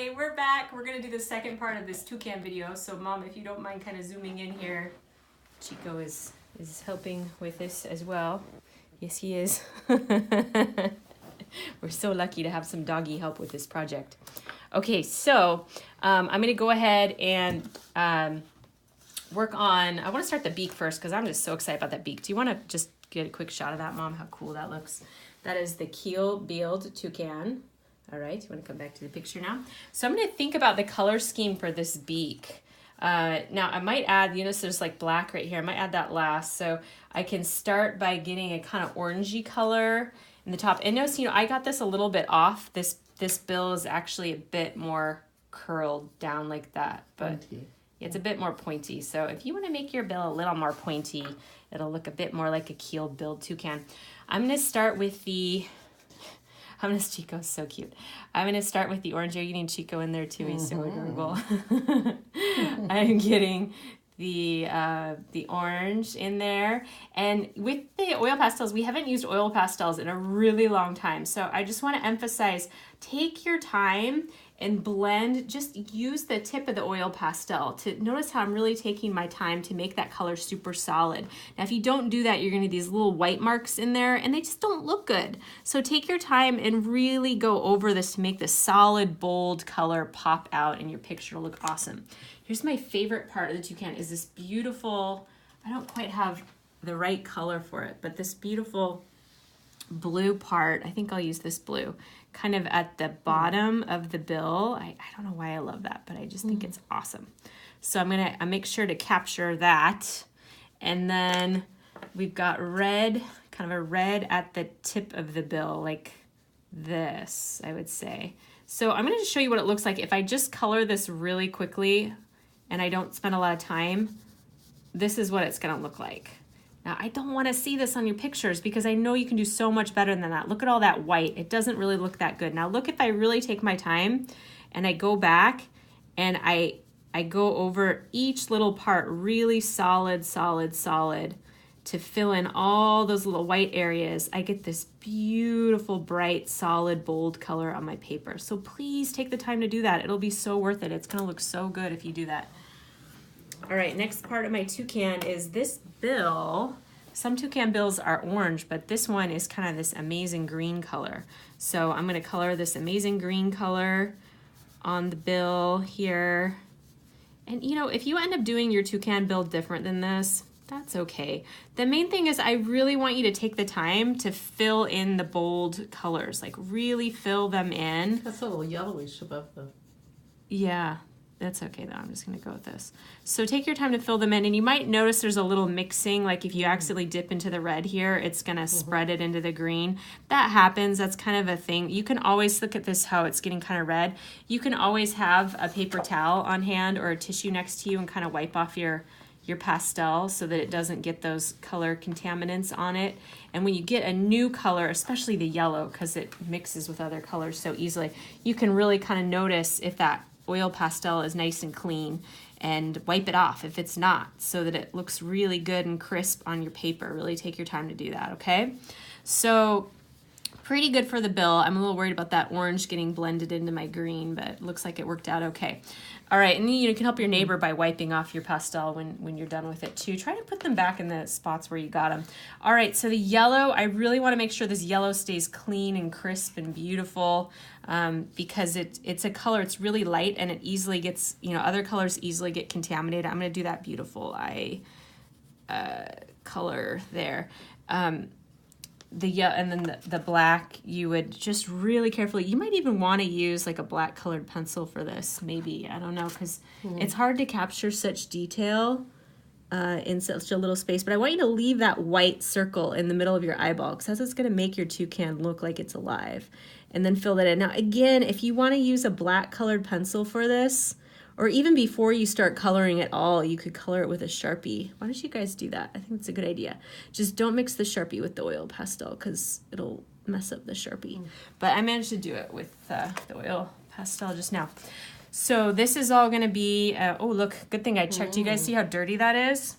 Okay, we're back. We're gonna do the second part of this toucan video. So Mom, if you don't mind kind of zooming in here, Chico is helping with this as well. Yes, he is. We're so lucky to have some doggy help with this project. Okay, so I'm gonna go ahead and work on, I wanna start the beak first because I'm just so excited about that beak. Do you wanna just get a quick shot of that, Mom? How cool that looks. That is the Keel-billed Toucan. All right, you want to come back to the picture now? So I'm going to think about the color scheme for this beak. Now I might add, so there's like black right here. I might add that last. So I can start by getting a kind of orangey color in the top. And notice, I got this a little bit off. This bill is actually a bit more curled down like that, but it's a bit more pointy. So if you want to make your bill a little more pointy, it'll look a bit more like a Keel-billed toucan. I'm going to start with the... Chico's so cute. I'm going to start with the orange. Are you getting Chico in there too? He's so adorable. I'm getting the orange in there. And with the oil pastels, we haven't used oil pastels in a really long time. So I just want to emphasize, take your time and blend, just use the tip of the oil pastel to notice how I'm really taking my time to make that color super solid. Now, if you don't do that, you're gonna get these little white marks in there and they just don't look good. So take your time and really go over this to make the solid, bold color pop out and your picture will look awesome. Here's my favorite part of the toucan is this beautiful, I don't quite have the right color for it, but this beautiful blue part, I think I'll use this blue, kind of at the bottom of the bill. I don't know why I love that, but I just think it's awesome. So I'm gonna make sure to capture that. And then we've got red, kind of a red at the tip of the bill, like this, I would say. So I'm gonna just show you what it looks like. If I just color this really quickly and I don't spend a lot of time, this is what it's gonna look like. Now, I don't want to see this on your pictures because I know you can do so much better than that. Look at all that white. It doesn't really look that good. Now, look if I really take my time and I go back and I go over each little part really solid to fill in all those little white areas. I get this beautiful, bright, solid, bold color on my paper. So please take the time to do that. It'll be so worth it. It's going to look so good if you do that. All right, next part of my toucan is this bill. Some toucan bills are orange, but this one is kind of this amazing green color. So I'm going to color this amazing green color on the bill here. And if you end up doing your toucan bill different than this, that's okay. The main thing is I really want you to take the time to fill in the bold colors, like really fill them in. That's a little yellowish above the... Yeah. That's okay though, I'm just gonna go with this. So take your time to fill them in, and you might notice there's a little mixing, like if you accidentally dip into the red here, it's gonna spread it into the green. That happens, that's kind of a thing. You can always look at this, how it's getting kind of red. You can always have a paper towel on hand or a tissue next to you and kind of wipe off your pastel so that it doesn't get those color contaminants on it. And when you get a new color, especially the yellow, because it mixes with other colors so easily, you can really kind of notice if that oil pastel is nice and clean and wipe it off if it's not, so that it looks really good and crisp on your paper. Really take your time to do that, okay? So pretty good for the bill. I'm a little worried about that orange getting blended into my green, but it looks like it worked out okay. All right, and you can help your neighbor by wiping off your pastel when you're done with it too. Try to put them back in the spots where you got them. All right, so the yellow, I really want to make sure this yellow stays clean and crisp and beautiful because it's a color, it's really light and it easily gets, other colors easily get contaminated. I'm going to do that beautiful eye color there. And then the black, you would just really carefully, you might even want to use like a black colored pencil for this, maybe, I don't know, because it's hard to capture such detail in such a little space, but I want you to leave that white circle in the middle of your eyeball because that's what's going to make your toucan look like it's alive, and then fill that in. Now again, if you want to use a black colored pencil for this, or even before you start coloring at all, you could color it with a Sharpie. Why don't you guys do that? I think that's a good idea. Just don't mix the Sharpie with the oil pastel because it'll mess up the Sharpie. But I managed to do it with the oil pastel just now. So this is all gonna be, oh look, good thing I checked. Do you guys see how dirty that is?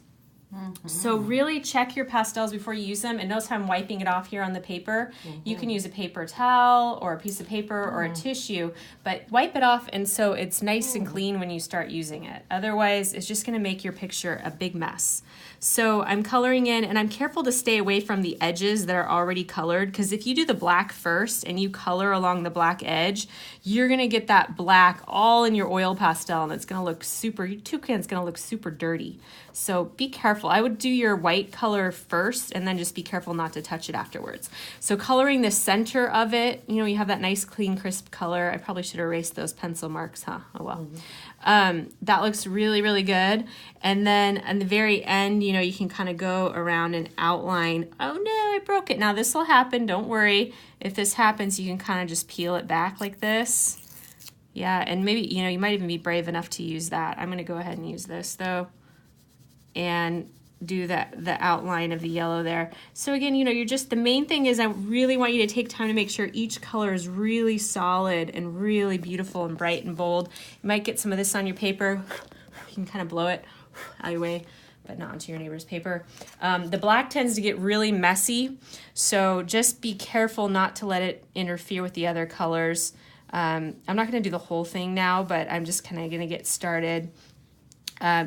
So really check your pastels before you use them, and notice how I'm wiping it off here on the paper. You can use a paper towel or a piece of paper or a tissue, but wipe it off and so it's nice and clean when you start using it. Otherwise, it's just gonna make your picture a big mess. So I'm coloring in, and I'm careful to stay away from the edges that are already colored, because if you do the black first and you color along the black edge, you're gonna get that black all in your oil pastel, and it's gonna look your toucan's gonna look super dirty. So be careful. I would do your white color first and then just be careful not to touch it afterwards. So coloring the center of it, you have that nice clean crisp color. I probably should erase those pencil marks, huh? Oh well. That looks really, really good. And then at the very end, you can kind of go around and outline. Oh no, I broke it. Now this will happen, don't worry. If this happens, you can kind of just peel it back like this. Yeah, and maybe, you might even be brave enough to use that. I'm gonna go ahead and use this though, and do the outline of the yellow there. So again, the main thing is I really want you to take time to make sure each color is really solid and really beautiful and bright and bold. You might get some of this on your paper. You can kind of blow it out of your way, but not onto your neighbor's paper. The black tends to get really messy, so just be careful not to let it interfere with the other colors. I'm not gonna do the whole thing now, but I'm just kind of gonna get started.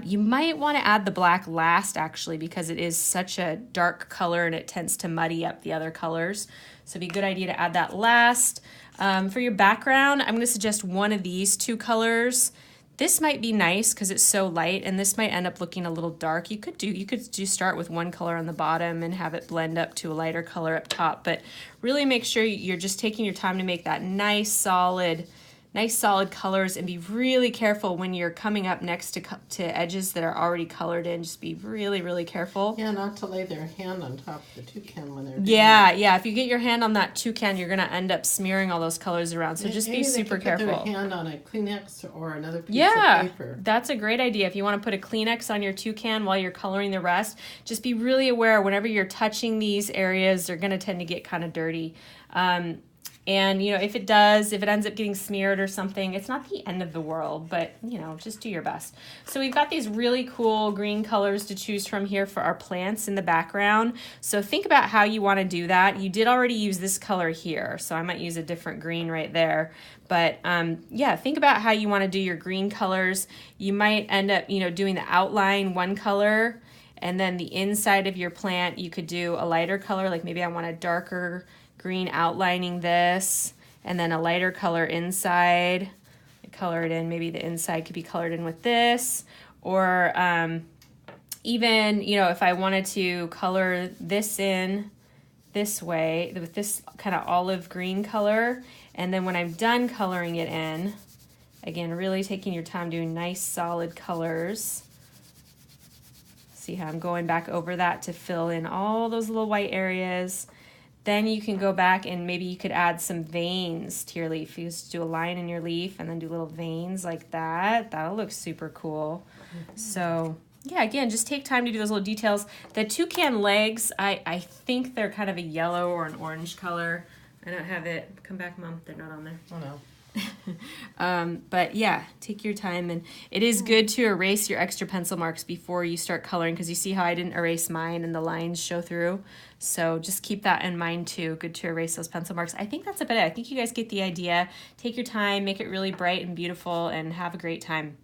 You might want to add the black last, actually, because it is such a dark color and it tends to muddy up the other colors. So it'd be a good idea to add that last. For your background, I'm going to suggest one of these two colors. This might be nice because it's so light, and this might end up looking a little dark. You could start with one color on the bottom and have it blend up to a lighter color up top, but really make sure you're just taking your time to make that nice solid colors, and be really careful when you're coming up next to edges that are already colored in. Just be really, really careful. Yeah, not to lay their hand on top of the toucan when they're doing Yeah. If you get your hand on that toucan, you're going to end up smearing all those colors around. So just be super careful. Put their hand on a Kleenex or another piece of paper. That's a great idea. If you want to put a Kleenex on your toucan while you're coloring the rest, just be really aware whenever you're touching these areas, they're going to tend to get kind of dirty. And, if it ends up getting smeared or something, it's not the end of the world, but, just do your best. So we've got these really cool green colors to choose from here for our plants in the background. So think about how you want to do that. You did already use this color here, so I might use a different green right there. But, think about how you want to do your green colors. You might end up, doing the outline one color, and then the inside of your plant, you could do a lighter color, like maybe I want a darker green outlining this, and then a lighter color inside. Color it in. Maybe the inside could be colored in with this, or even if I wanted to color this in this way with this kind of olive green color, and then when I'm done coloring it in, again, really taking your time doing nice solid colors. See how I'm going back over that to fill in all those little white areas. Then you can go back and maybe you could add some veins to your leaf. You just do a line in your leaf and then do little veins like that. That'll look super cool. So yeah, again, just take time to do those little details. The toucan legs, I think they're kind of a yellow or an orange color. I don't have it. Come back, Mom. They're not on there. Oh no. But yeah, take your time, and it is good to erase your extra pencil marks before you start coloring, because you see how I didn't erase mine and the lines show through. So just keep that in mind too. Good to erase those pencil marks. I think that's about it. I think you guys get the idea. Take your time, make it really bright and beautiful, and have a great time.